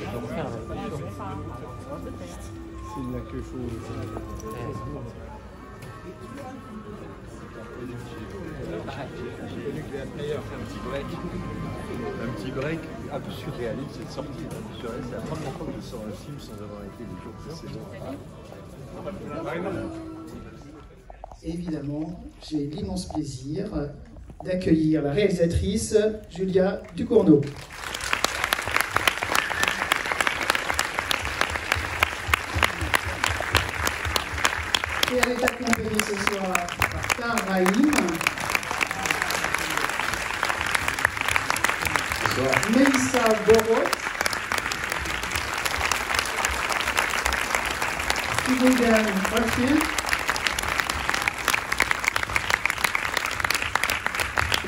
C'est là qu'il faut. Un petit break un peu surréaliste, cette sortie. C'est la première fois que je sors un film sans avoir été des jours précédents. Évidemment, j'ai l'immense plaisir d'accueillir la réalisatrice Julia Ducournau. Et elle est accompagnée ce soir par Tar Rahim, Melissa Borot, Ibogan Rafil,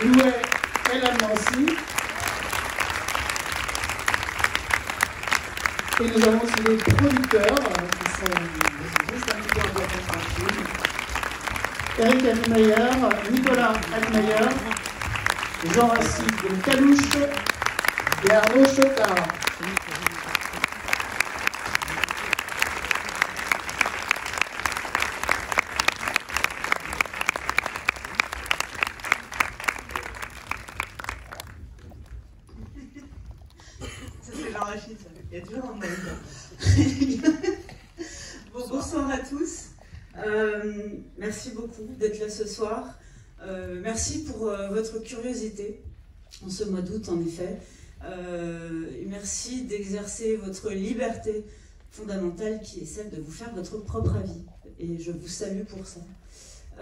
Loué El Amansi, et nous avons aussi des producteurs qui sont juste un petit peu en train. Eric Altmeyer, Nicolas Altmeyer, Jean-Racine Calouche et Arnaud Chotard. Il y a toujours un mail. Bon, bonsoir à tous. Merci beaucoup d'être là ce soir. Merci pour votre curiosité en ce mois d'août, en effet. Merci d'exercer votre liberté fondamentale qui est celle de vous faire votre propre avis. Et je vous salue pour ça.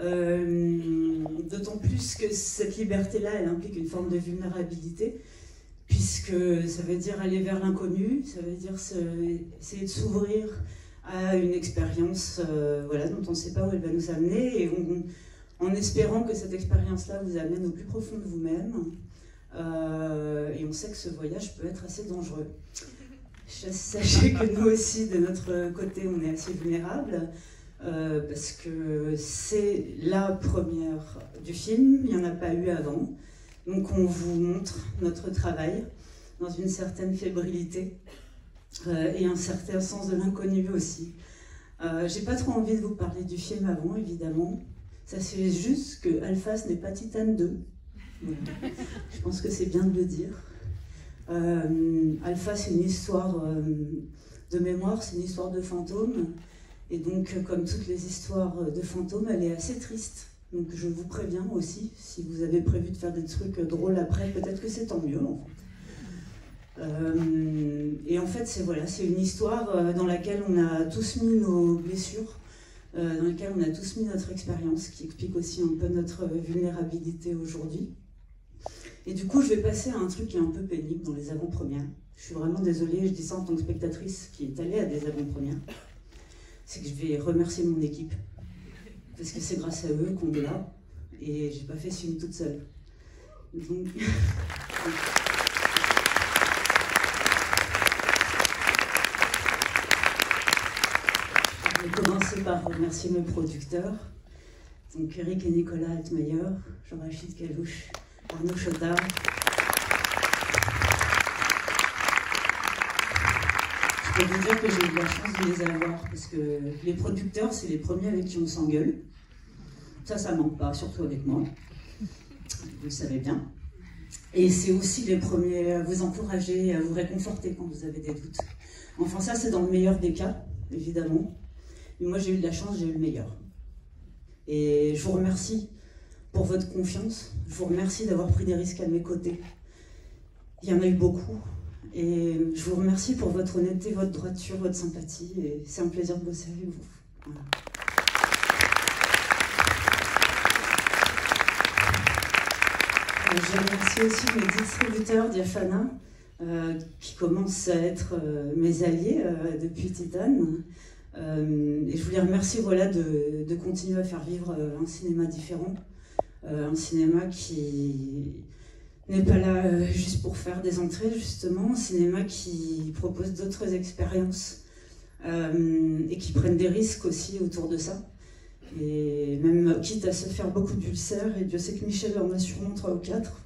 D'autant plus que cette liberté-là, elle implique une forme de vulnérabilité, puisque ça veut dire aller vers l'inconnu, ça veut dire essayer de s'ouvrir à une expérience voilà, dont on ne sait pas où elle va nous amener, et en espérant que cette expérience-là vous amène au plus profond de vous-même. Et on sait que ce voyage peut être assez dangereux. Sachez que nous aussi, de notre côté, on est assez vulnérables, parce que c'est la première du film, il n'y en a pas eu avant. Donc on vous montre notre travail dans une certaine fébrilité et un certain sens de l'inconnu aussi. J'ai pas trop envie de vous parler du film avant, évidemment. Ça c'est juste que Alpha ce n'est pas Titan 2. Voilà. Je pense que c'est bien de le dire. Alpha c'est une histoire de mémoire, c'est une histoire de fantômes. Et donc comme toutes les histoires de fantômes, elle est assez triste. Donc je vous préviens aussi, si vous avez prévu de faire des trucs drôles après, peut-être que c'est tant mieux en fait. Et en fait, c'est une histoire dans laquelle on a tous mis nos blessures, dans laquelle on a tous mis notre expérience, qui explique aussi un peu notre vulnérabilité aujourd'hui. Et du coup, je vais passer à un truc qui est un peu pénible dans les avant-premières. Je suis vraiment désolée, je dis ça en tant que spectatrice qui est allée à des avant-premières. C'est que je vais remercier mon équipe. Parce que c'est grâce à eux qu'on est là, et j'ai pas fait ce film toute seule. Donc... Je vais commencer par remercier mes producteurs, donc Eric et Nicolas Altmeyer, Jean-Rachid Calouche, Arnaud Chotard. Je peux vous dire que j'ai eu la chance de les avoir, parce que les producteurs, c'est les premiers avec qui on s'engueule. Ça manque pas, surtout avec moi. Vous le savez bien. Et c'est aussi les premiers à vous encourager, à vous réconforter quand vous avez des doutes. Enfin, ça, c'est dans le meilleur des cas, évidemment. Mais moi, j'ai eu de la chance, j'ai eu le meilleur. Et je vous remercie pour votre confiance. Je vous remercie d'avoir pris des risques à mes côtés. Il y en a eu beaucoup. Et je vous remercie pour votre honnêteté, votre droiture, votre sympathie. Et c'est un plaisir de bosser avec vous. Voilà. Je remercie aussi mes distributeurs Diafana, qui commencent à être mes alliés depuis Titan. Et je voulais remercier voilà, de continuer à faire vivre un cinéma différent. Un cinéma qui n'est pas là juste pour faire des entrées, justement. Un cinéma qui propose d'autres expériences et qui prennent des risques aussi autour de ça. Et même quitte à se faire beaucoup d'ulcères, et Dieu sait que Michel en a sûrement 3 ou 4,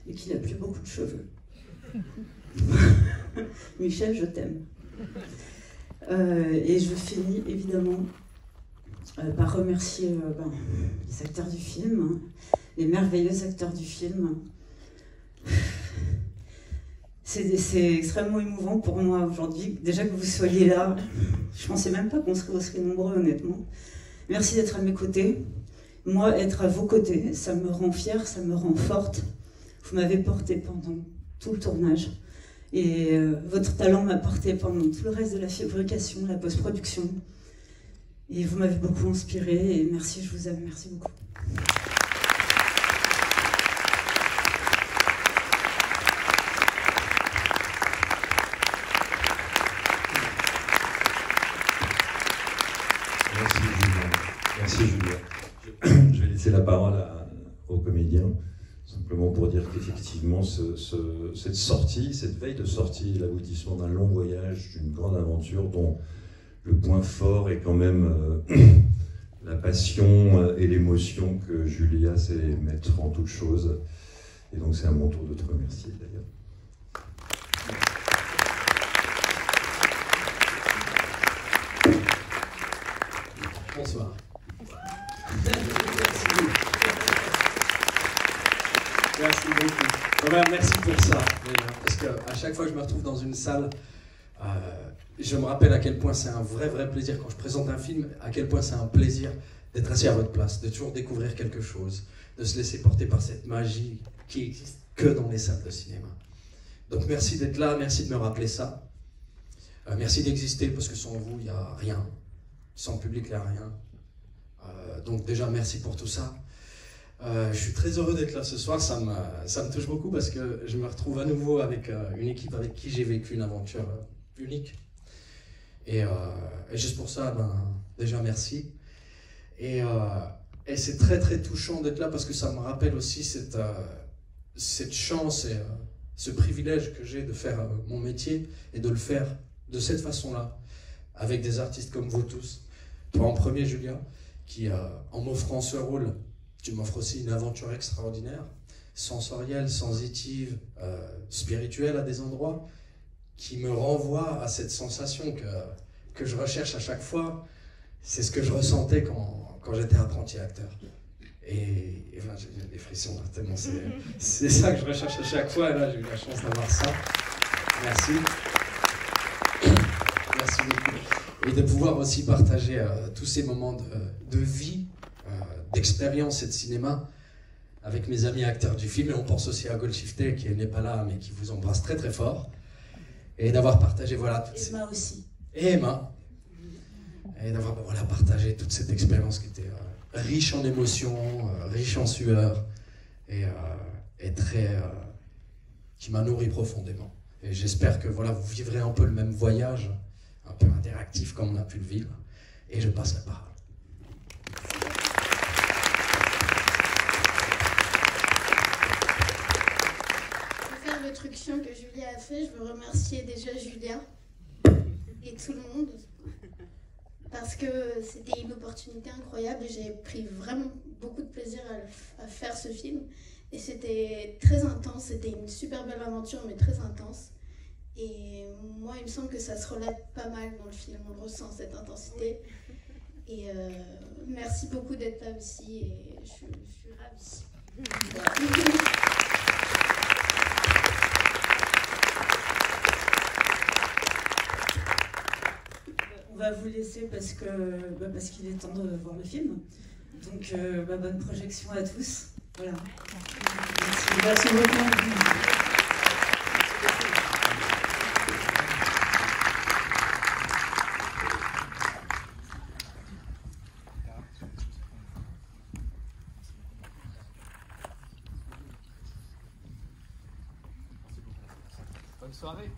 et qu'il n'a plus beaucoup de cheveux. Michel, je t'aime. Et je finis évidemment par remercier les acteurs du film, les merveilleux acteurs du film. C'est extrêmement émouvant pour moi aujourd'hui, déjà que vous soyez là. Je ne pensais même pas qu'on serait aussi nombreux, honnêtement. Merci d'être à mes côtés. Moi, être à vos côtés, ça me rend fière, ça me rend forte. Vous m'avez porté pendant tout le tournage. Et votre talent m'a porté pendant tout le reste de la fabrication, la post-production. Et vous m'avez beaucoup inspiré. Et merci, je vous aime. Merci beaucoup. Merci Julien. Je vais laisser la parole aux comédiens, simplement pour dire qu'effectivement cette sortie, cette veille de sortie est l'aboutissement d'un long voyage, d'une grande aventure dont le point fort est quand même la passion et l'émotion que Julia sait mettre en toute chose. Et donc c'est à mon tour de te remercier d'ailleurs. Bonsoir. Merci beaucoup. Robert, merci pour ça. Parce qu'à chaque fois que je me retrouve dans une salle, je me rappelle à quel point c'est un vrai plaisir quand je présente un film, à quel point c'est un plaisir d'être assis à votre place, de toujours découvrir quelque chose, de se laisser porter par cette magie qui existe que dans les salles de cinéma. Donc merci d'être là, merci de me rappeler ça. Merci d'exister parce que sans vous, il n'y a rien. Sans le public, il n'y a rien. Donc déjà, merci pour tout ça. Je suis très heureux d'être là ce soir, ça me touche beaucoup parce que je me retrouve à nouveau avec une équipe avec qui j'ai vécu une aventure unique. Et juste pour ça, déjà merci. Et c'est très touchant d'être là parce que ça me rappelle aussi cette chance et ce privilège que j'ai de faire mon métier et de le faire de cette façon-là, avec des artistes comme vous tous. Toi en premier, Julia, qui en m'offrant ce rôle, tu m'offres aussi une aventure extraordinaire, sensorielle, sensitive, spirituelle à des endroits, qui me renvoie à cette sensation que je recherche à chaque fois. C'est ce que je ressentais quand j'étais apprenti acteur. Et enfin, j'ai des frissons, là, tellement c'est ça que je recherche à chaque fois, et là j'ai eu la chance d'avoir ça. Merci. Merci beaucoup. Et de pouvoir aussi partager tous ces moments de vie, d'expérience et de cinéma avec mes amis acteurs du film. Et on pense aussi à Goldshifter qui n'est pas là, mais qui vous embrasse très fort. Et d'avoir partagé, voilà, toutes Emma aussi. Et Emma. Et d'avoir partagé toute cette expérience qui était riche en émotions, riche en sueur, et qui m'a nourri profondément. Et j'espère que vous vivrez un peu le même voyage, un peu interactif comme on a pu le vivre. Et je passe la parole. Pour faire l'introduction que Julia a fait, je veux remercier déjà Julia et tout le monde. Parce que c'était une opportunité incroyable et j'ai pris vraiment beaucoup de plaisir à faire ce film. Et c'était très intense, c'était une super belle aventure mais très intense. Et moi il me semble que ça se relate pas mal dans le film, on le ressent cette intensité. Et merci beaucoup d'être là aussi et je suis ravie. Voilà. On va vous laisser parce qu'il est temps de voir le film. Donc, bonne projection à tous. Voilà. Merci beaucoup. Bonne soirée.